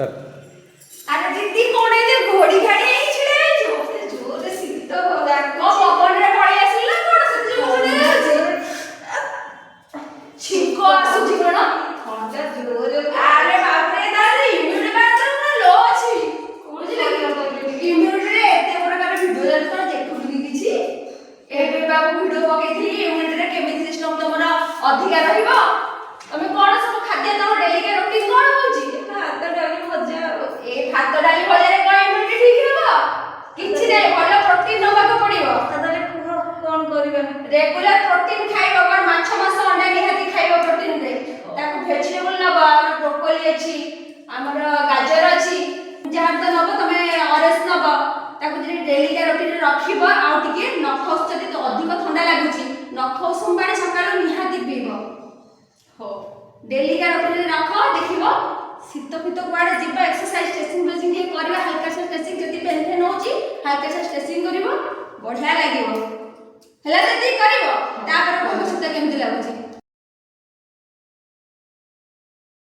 Start. अरे दीदी कोण आहे ते घोडी गाडी छिडे जोर जोर शीत लागो पवन रे पळी आसिला कोण सती जोर छिको आसुची कोण थंडा जोर अरे बाप रे दादी इम्युनिटी पावर ना लो अछि बुझिले इम्युनिटी रे एते प्रकार भिडियो जल तो देखुनी किछि एबे बाबू भिडियो पकेइथि इम्युनिटी रे केमिति सिस्टम तमरा अधिकार रहइबो तमे कोन सब खाद्य तम डेली के रूटीन कोन होउची भात डाली भजा ए भात डाली भजा रे कोन इम्युनिटी ठीक हेबो किछि नै भलो प्रोटीन नबाको पड़िबो तदले कोन करिबा रेगुलर प्रोटीन खाइबो कोन माछ मांस अंडा निहाती खाइबो प्रोटीन रे ताको वेजिटेबल नबा ब्रोकोली अछि हमर गाजर अछि जहां त नबो तमे ऑरेंज नबो ताको जे डेली के रूटीन रे रखिबो आ टिके नखस जति तो अधिक ठंडा लागुची नखस पानी सकाळ निहाती पीबो हो डेली का रूटीन रे रखो देखिबो शीत फित कुआडे जिबा एक्सरसाइज स्ट्रेचिंग ब्रेचिंग के करबा हल्का सा स्ट्रेचिंग जति पेन फेन होची हल्का सा स्ट्रेचिंग करिवो बढ़िया लागिवो हला जति करिवो तापर कहबो शीत केमति लागुची